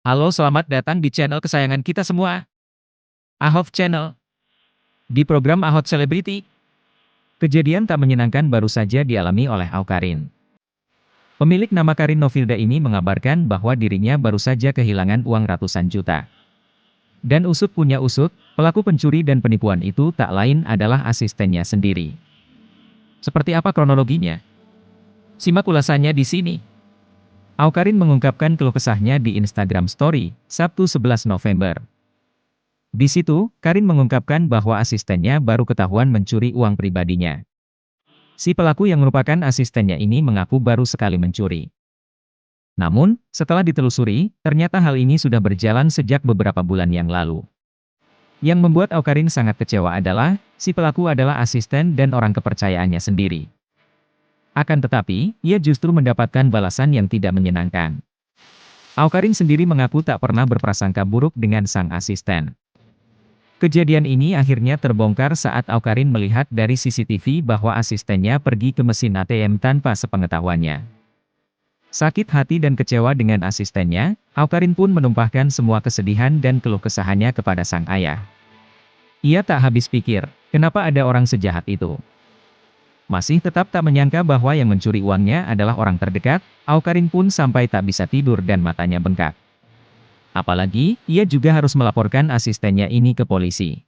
Halo, selamat datang di channel kesayangan kita semua, Ahov Channel. Di program Ahov Celebrity, kejadian tak menyenangkan baru saja dialami oleh Awkarin. Pemilik nama Karin Novilda ini mengabarkan bahwa dirinya baru saja kehilangan uang ratusan juta. Dan usut punya usut, pelaku pencuri dan penipuan itu tak lain adalah asistennya sendiri. Seperti apa kronologinya? Simak ulasannya di sini. Awkarin mengungkapkan keluh kesahnya di Instagram Story, Sabtu 11 November. Di situ, Karin mengungkapkan bahwa asistennya baru ketahuan mencuri uang pribadinya. Si pelaku yang merupakan asistennya ini mengaku baru sekali mencuri. Namun, setelah ditelusuri, ternyata hal ini sudah berjalan sejak beberapa bulan yang lalu. Yang membuat Awkarin sangat kecewa adalah, si pelaku adalah asisten dan orang kepercayaannya sendiri. Akan tetapi, ia justru mendapatkan balasan yang tidak menyenangkan. Awkarin sendiri mengaku tak pernah berprasangka buruk dengan sang asisten. Kejadian ini akhirnya terbongkar saat Awkarin melihat dari CCTV bahwa asistennya pergi ke mesin ATM tanpa sepengetahuannya. Sakit hati dan kecewa dengan asistennya, Awkarin pun menumpahkan semua kesedihan dan keluh kesahnya kepada sang ayah. Ia tak habis pikir, kenapa ada orang sejahat itu. Masih tetap tak menyangka bahwa yang mencuri uangnya adalah orang terdekat, Awkarin pun sampai tak bisa tidur dan matanya bengkak. Apalagi, ia juga harus melaporkan asistennya ini ke polisi.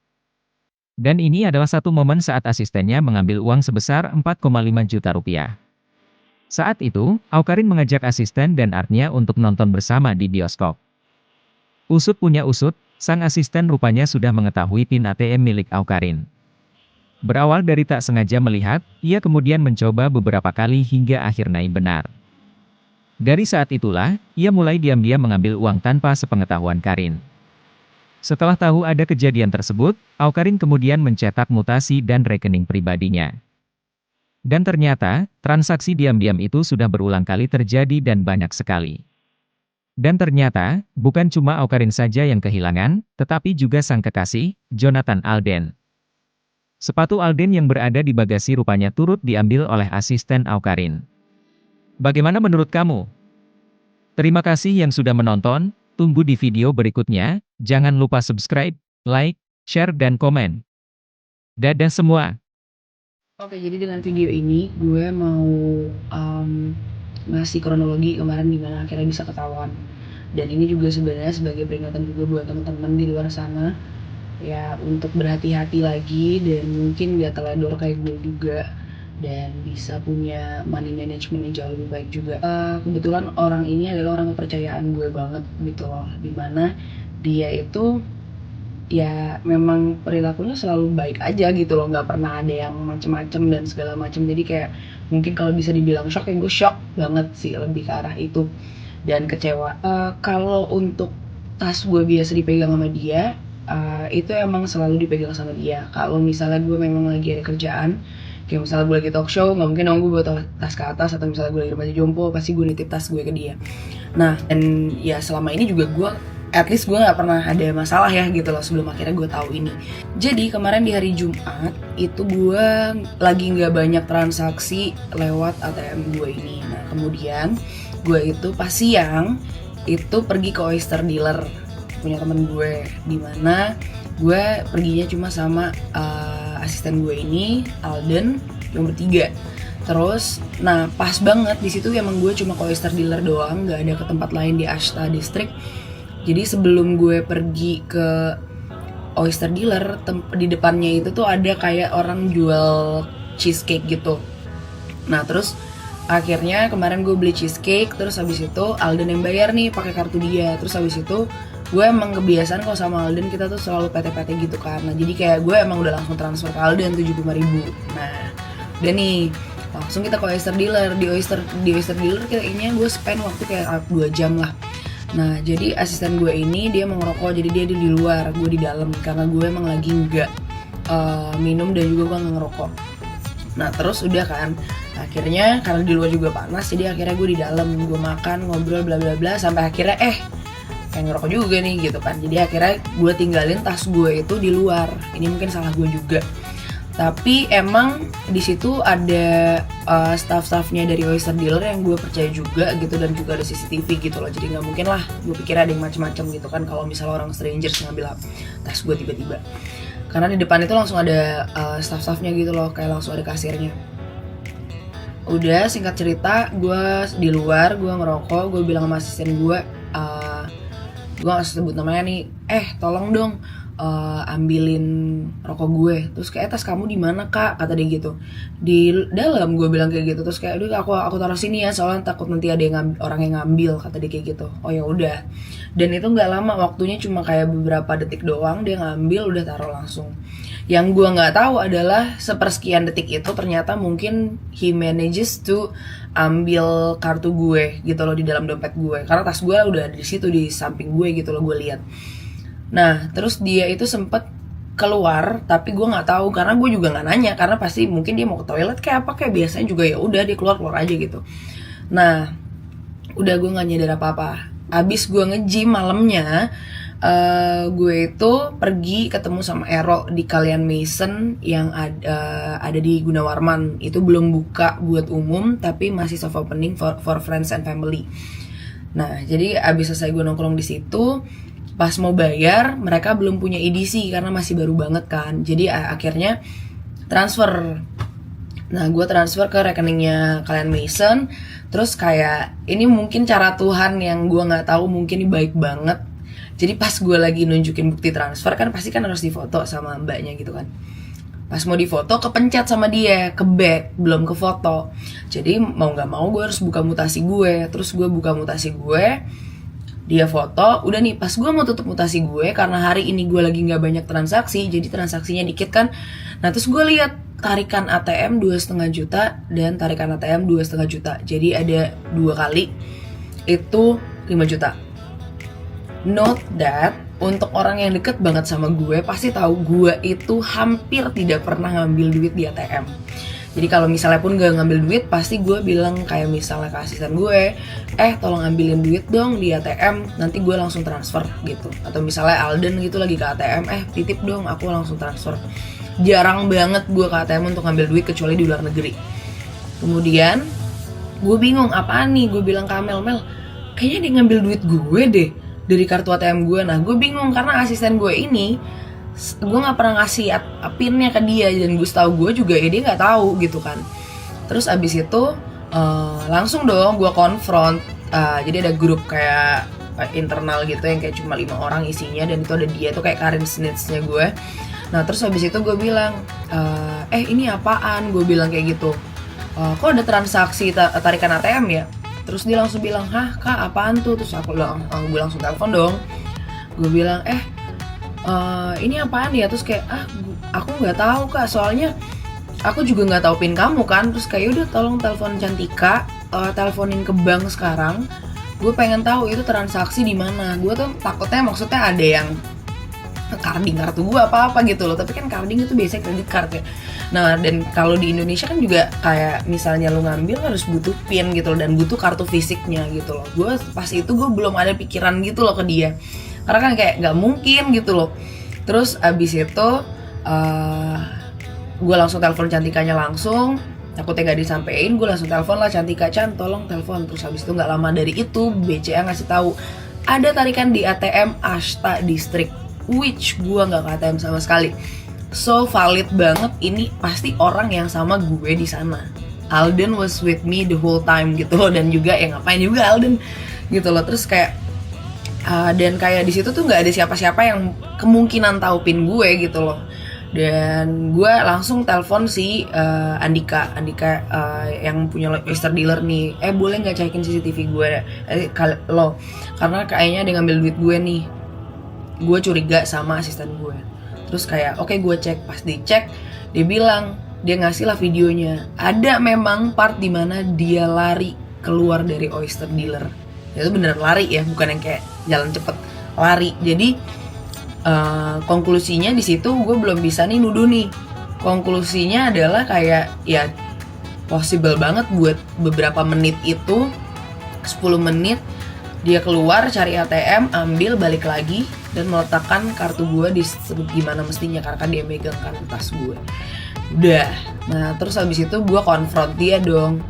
Dan ini adalah satu momen saat asistennya mengambil uang sebesar 4,5 juta rupiah. Saat itu, Awkarin mengajak asisten dan Artnya untuk nonton bersama di bioskop. Usut punya usut, sang asisten rupanya sudah mengetahui PIN ATM milik Awkarin. Berawal dari tak sengaja melihat, ia kemudian mencoba beberapa kali hingga akhirnya benar. Dari saat itulah, ia mulai diam-diam mengambil uang tanpa sepengetahuan Karin. Setelah tahu ada kejadian tersebut, Awkarin kemudian mencetak mutasi dan rekening pribadinya. Dan ternyata, transaksi diam-diam itu sudah berulang kali terjadi dan banyak sekali. Dan ternyata, bukan cuma Awkarin saja yang kehilangan, tetapi juga sang kekasih, Jonathan Alden. Sepatu Alden yang berada di bagasi rupanya turut diambil oleh asisten Awkarin. Bagaimana menurut kamu? Terima kasih yang sudah menonton, tunggu di video berikutnya, jangan lupa subscribe, like, share dan komen. Dadah semua! Oke, jadi dengan video ini gue mau ngasih kronologi kemarin gimana akhirnya bisa ketahuan. Dan ini juga sebenarnya sebagai peringatan juga buat teman-teman di luar sana ya untuk berhati-hati lagi dan mungkin gak teledor kayak gue juga dan bisa punya money management yang jauh lebih baik juga. Kebetulan orang ini adalah orang kepercayaan gue banget gitu loh, dimana dia itu ya memang perilakunya selalu baik aja gitu loh, nggak pernah ada yang macem-macem dan segala macem. Jadi kayak mungkin kalau bisa dibilang shock ya gue shock banget sih lebih ke arah itu dan kecewa. Kalau untuk tas gue biasa dipegang sama dia, itu emang selalu dipegang sama dia. Kalau misalnya gue memang lagi ada kerjaan, kayak misalnya gue lagi talk show, nggak mungkin dong gue bawa tas ke atas, atau misalnya gue lagi baju jompo, pasti gue nitip tas gue ke dia. Nah, dan ya selama ini juga gue at least gue nggak pernah ada masalah ya gitu loh sebelum akhirnya gue tahu ini. Jadi kemarin di hari Jumat itu gue lagi nggak banyak transaksi lewat ATM gue ini. Nah kemudian gue itu pas siang itu pergi ke oyster dealer punya temen gue, dimana gue perginya cuma sama asisten gue ini Alden yang bertiga. Terus, nah pas banget di situ emang gue cuma ke oyster dealer doang, nggak ada ke tempat lain di Ashta District. Jadi sebelum gue pergi ke oyster dealer, di depannya itu tuh ada kayak orang jual cheesecake gitu. Nah terus akhirnya kemarin gue beli cheesecake, terus habis itu Alden yang bayar nih pakai kartu dia. Terus habis itu gue emang kebiasaan kalau sama Alden kita tuh selalu PT-PT gitu kan. Nah jadi kayak gue emang udah langsung transfer ke Alden 75.000. Nah udah nih langsung kita ke oyster dealer. Di oyster dealer kayaknya gue spend waktu kayak 2 jam lah. Nah jadi asisten gue ini dia mau ngerokok, jadi dia di luar, gue di dalam karena gue emang lagi nggak minum dan juga gue nggak ngerokok. Nah terus udah kan, akhirnya karena di luar juga panas, jadi akhirnya gue di dalam, gue makan, ngobrol bla bla bla sampai akhirnya kayak ngerokok juga nih gitu kan. Jadi akhirnya gue tinggalin tas gue itu di luar. Ini mungkin salah gue juga. Tapi emang di situ ada staff-staffnya dari Oyster Dealer yang gue percaya juga gitu, dan juga ada CCTV gitu loh. Jadi nggak mungkin lah gue pikir ada yang macam-macam gitu kan kalau misalnya orang strangers ngambil tas gue tiba-tiba. Karena di depan itu langsung ada staff-staffnya gitu loh, kayak langsung ada kasirnya. Udah, singkat cerita, gue di luar, gue ngerokok, gue bilang sama asisten gue gak sebut namanya nih, tolong dong ambilin rokok gue. Terus kayak, tas kamu di mana kak? Kata dia gitu. Di dalam, gue bilang kayak gitu. Terus kayak, udah aku taruh sini ya, soalnya takut nanti ada orang yang ngambil, kata dia kayak gitu. Oh ya udah. Dan itu nggak lama, waktunya cuma kayak beberapa detik doang, dia ngambil udah taruh langsung. Yang gue nggak tahu adalah sepersekian detik itu ternyata mungkin he manages to ambil kartu gue gitu loh di dalam dompet gue, karena tas gue udah di situ di samping gue gitu loh, gue lihat. Nah terus dia itu sempet keluar, tapi gue nggak tahu karena gue juga nggak nanya, karena pasti mungkin dia mau ke toilet kayak apa, kayak biasanya juga ya udah dia keluar aja gitu. Nah udah, gue nggak nyadar apa-apa. Abis gue nge-gym malamnya, gue itu pergi ketemu sama Ero di Kalian Mason yang ada di Gunawarman. Itu belum buka buat umum, tapi masih soft opening for friends and family. Nah jadi abis selesai gue nongkrong di situ, pas mau bayar mereka belum punya EDC karena masih baru banget kan. Jadi akhirnya transfer. Nah gue transfer ke rekeningnya Kalian Mason. Terus kayak ini mungkin cara Tuhan yang gue nggak tahu, mungkin ini baik banget. Jadi pas gue lagi nunjukin bukti transfer kan pasti kan harus difoto sama mbaknya gitu kan. Pas mau difoto kepencet sama dia, ke back, belum ke foto. Jadi mau nggak mau gue harus buka mutasi gue. Terus gue buka mutasi gue, dia foto. Udah nih, pas gue mau tutup mutasi gue karena hari ini gue lagi nggak banyak transaksi, jadi transaksinya dikit kan. Nah terus gue lihat tarikan ATM 2,5 juta dan tarikan ATM 2,5 juta. Jadi ada 2 kali itu 5 juta. Note that untuk orang yang deket banget sama gue pasti tahu gue itu hampir tidak pernah ngambil duit di ATM. Jadi kalau misalnya pun gak ngambil duit, pasti gue bilang kayak misalnya ke asisten gue, tolong ambilin duit dong di ATM, nanti gue langsung transfer gitu. Atau misalnya Alden gitu lagi ke ATM, titip dong, aku langsung transfer. Jarang banget gue ke ATM untuk ngambil duit kecuali di luar negeri. Kemudian gue bingung apaan nih, gue bilang ke Mel, kayaknya dia ngambil duit gue deh dari kartu ATM gue. Nah gue bingung karena asisten gue ini, gue nggak pernah ngasih pinnya ke dia, dan gue tahu gue juga ya dia nggak tahu gitu kan. Terus abis itu langsung dong gue konfront. Jadi ada grup kayak internal gitu yang kayak cuma 5 orang isinya, dan itu ada dia tuh kayak Karin Snitch-nya gue. Nah terus habis itu gue bilang, ini apaan? Gue bilang kayak gitu, kok ada transaksi tarikan ATM ya? Terus dia langsung bilang, hah kak apaan tuh? Terus gue langsung telepon dong. Gue bilang, ini apaan ya? Terus kayak, aku nggak tahu kak, soalnya aku juga nggak tahu pin kamu kan. Terus kayak udah tolong telepon Cantika, teleponin ke bank sekarang. Gue pengen tahu itu transaksi di mana. Gue tuh takutnya maksudnya ada yang carding kartu gue apa gitu loh, tapi kan carding itu biasanya kredit card ya. Nah dan kalau di Indonesia kan juga kayak misalnya lu ngambil harus butuh pin gitu loh, dan butuh kartu fisiknya gitu loh. Gue pas itu gue belum ada pikiran gitu loh ke dia, karena kan kayak nggak mungkin gitu loh. Terus abis itu gue langsung telepon Cantikanya langsung. Takutnya gak disampein, gue langsung telepon lah Cantika, Chan tolong telepon. Terus habis itu nggak lama dari itu BCA ngasih tahu ada tarikan di ATM Ashta District, which gue nggak ke ATM sama sekali. So valid banget, ini pasti orang yang sama gue di sana. Alden was with me the whole time gitu loh, dan juga ngapain juga Alden gitu loh. Terus kayak dan kayak di situ tuh nggak ada siapa-siapa yang kemungkinan tahu pin gue gitu loh. Dan gue langsung telepon si Andika yang punya Oyster Dealer nih, boleh nggak cekin CCTV gue lo, karena kayaknya dia ngambil duit gue nih. Gue curiga sama asisten gue. Terus kayak oke, gue cek. Pas dicek dia bilang, dia ngasih lah videonya, ada memang part dimana dia lari keluar dari Oyster Dealer. Itu beneran lari ya, bukan yang kayak jalan cepet, lari. Jadi konklusinya di situ gue belum bisa nih nuduh nih. Konklusinya adalah kayak ya possible banget buat beberapa menit itu, 10 menit dia keluar cari ATM, ambil balik lagi dan meletakkan kartu gue di gimana mestinya, karena dia megang kan tas gue. Udah. Nah terus habis itu gue konfront dia dong,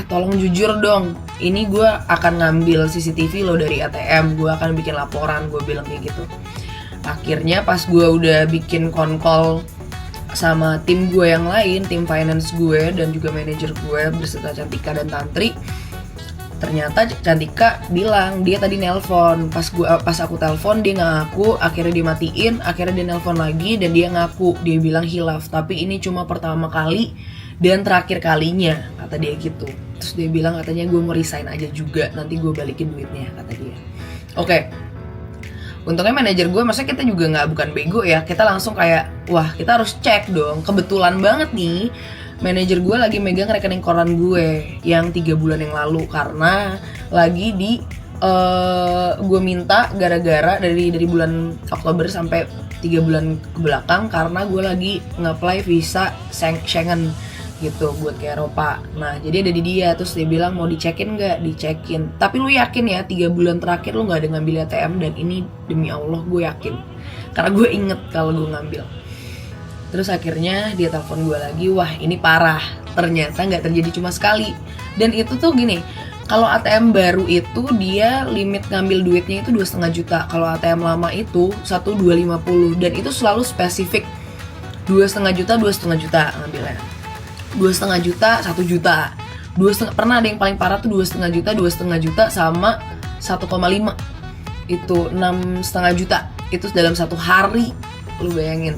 tolong jujur dong, ini gue akan ngambil CCTV lo dari ATM, gue akan bikin laporan, gue bilang kayak gitu. Akhirnya pas gue udah bikin konkol sama tim gue yang lain, tim finance gue dan juga manajer gue beserta Cantika dan Tantri, ternyata Cantika bilang dia tadi nelpon. Pas aku telepon dia nggak ngaku, akhirnya dia matiin, akhirnya dia nelpon lagi dan dia ngaku, dia bilang hilaf, tapi ini cuma pertama kali dan terakhir kalinya, kata dia gitu. Terus dia bilang katanya gue mau resign aja juga, nanti gue balikin duitnya, kata dia. Oke. Untungnya manajer gue, maksudnya kita juga bukan bego ya, kita langsung kayak, wah kita harus cek dong. Kebetulan banget nih manajer gue lagi megang rekening koran gue yang 3 bulan yang lalu, karena lagi gue minta gara-gara dari bulan Oktober sampai 3 bulan ke belakang, karena gue lagi nge-apply visa Schengen gitu buat ke Eropa. Nah jadi ada di dia, terus dia bilang mau dicekin nggak? Dicekin. Tapi lu yakin ya 3 bulan terakhir lu nggak ada ngambil ATM? Dan ini demi Allah gue yakin, karena gue inget kalau gue ngambil. Terus akhirnya dia telepon gue lagi, wah ini parah, ternyata nggak terjadi cuma sekali. Dan itu tuh gini, kalau ATM baru itu dia limit ngambil duitnya itu 2,5 juta. Kalau ATM lama itu 1,250, dan itu selalu spesifik 2,5 juta, 2,5 juta ngambilnya. 2,5 juta, 1 juta. 2,5, pernah ada yang paling parah tuh 2,5 juta, 2,5 juta sama 1,5. Itu 6,5 juta. Itu dalam 1 hari. Lu bayangin.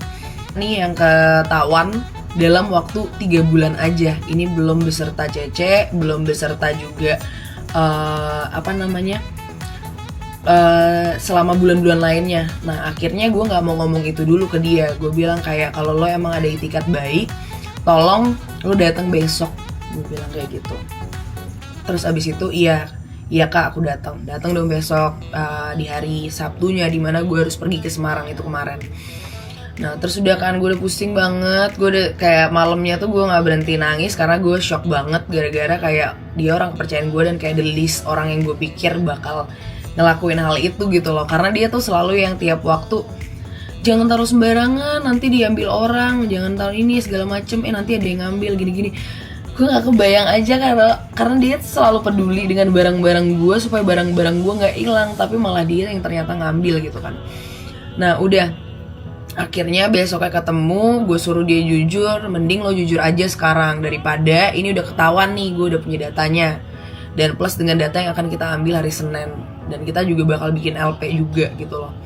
Ini yang ketahuan dalam waktu 3 bulan aja. Ini belum beserta Cece, belum beserta juga selama bulan-bulan lainnya. Nah akhirnya gue nggak mau ngomong itu dulu ke dia. Gue bilang kayak, kalau lo emang ada itikat baik, tolong lo datang besok, gue bilang kayak gitu. Terus abis itu iya kak aku datang dong besok, di hari Sabtunya, dimana gue harus pergi ke Semarang itu kemarin. Nah terus udah kan gue udah pusing banget, gue udah kayak malamnya tuh gue nggak berhenti nangis karena gue shock banget gara-gara kayak dia orang kepercayaan gue dan kayak the least orang yang gue pikir bakal ngelakuin hal itu gitu loh. Karena dia tuh selalu yang tiap waktu, jangan taruh sembarangan, nanti diambil orang, jangan taruh ini segala macem, nanti ada yang ngambil gini-gini. Gue nggak kebayang aja karena dia selalu peduli dengan barang-barang gue supaya barang-barang gue nggak hilang, tapi malah dia yang ternyata ngambil gitu kan. Nah udah, akhirnya besoknya ketemu, gue suruh dia jujur, mending lo jujur aja sekarang daripada ini udah ketahuan nih, gue udah punya datanya. Dan plus dengan data yang akan kita ambil hari Senin, dan kita juga bakal bikin LP juga gitu loh.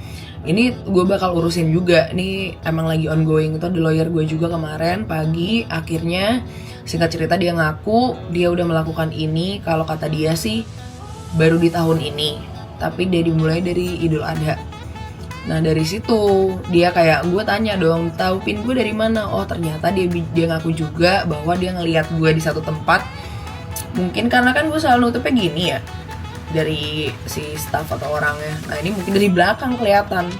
Ini gue bakal urusin juga, ini emang lagi ongoing. Itu ada lawyer gue juga kemarin pagi. Akhirnya singkat cerita dia ngaku dia udah melakukan ini. Kalau kata dia sih baru di tahun ini, tapi dia dimulai dari Idul Adha. Nah dari situ dia kayak, gue tanya dong, tahu pin gue dari mana? Oh ternyata dia ngaku juga bahwa dia ngelihat gue di satu tempat. Mungkin karena kan gue selalu nutupnya gini ya dari si staff atau orangnya. Nah ini mungkin dari belakang kelihatan.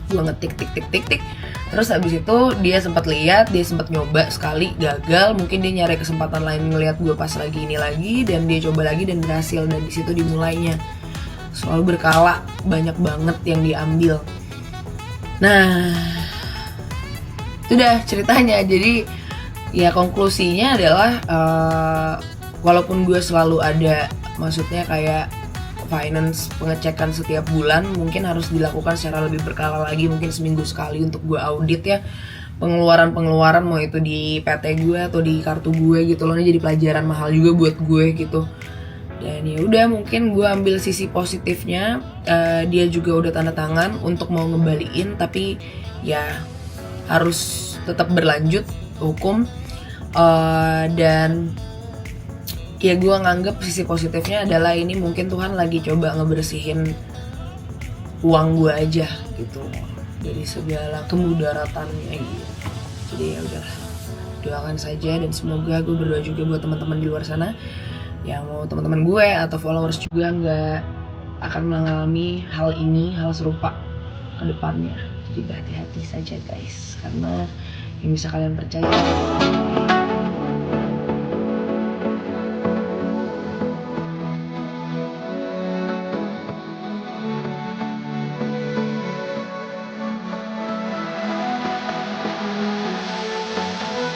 Gue ngetik tik. Terus habis itu dia sempat lihat, dia sempat nyoba sekali gagal. Mungkin dia nyari kesempatan lain ngelihat gue pas lagi ini lagi, dan dia coba lagi dan berhasil. Dan di situ dimulainya. Selalu berkala, banyak banget yang diambil. Nah itu dah ceritanya. Jadi ya konklusinya adalah walaupun gue selalu ada, maksudnya kayak finance pengecekan setiap bulan, mungkin harus dilakukan secara lebih berkala lagi, mungkin seminggu sekali untuk gue audit ya pengeluaran mau itu di PT gue atau di kartu gue gitu loh. Ini jadi pelajaran mahal juga buat gue gitu. Dan ya udah, mungkin gue ambil sisi positifnya, dia juga udah tanda tangan untuk mau ngembaliin, tapi ya harus tetap berlanjut hukum. Dan ya gue nganggep sisi positifnya adalah ini mungkin Tuhan lagi coba ngebersihin uang gue aja gitu dari segala kemudaratannya gitu. Jadi ya udah, doakan saja, dan semoga, gue berdoa juga buat teman-teman di luar sana yang mau teman-teman gue atau followers juga nggak akan mengalami hal ini, hal serupa ke depannya. Jadi berhati-hati saja guys, karena yang bisa kalian percaya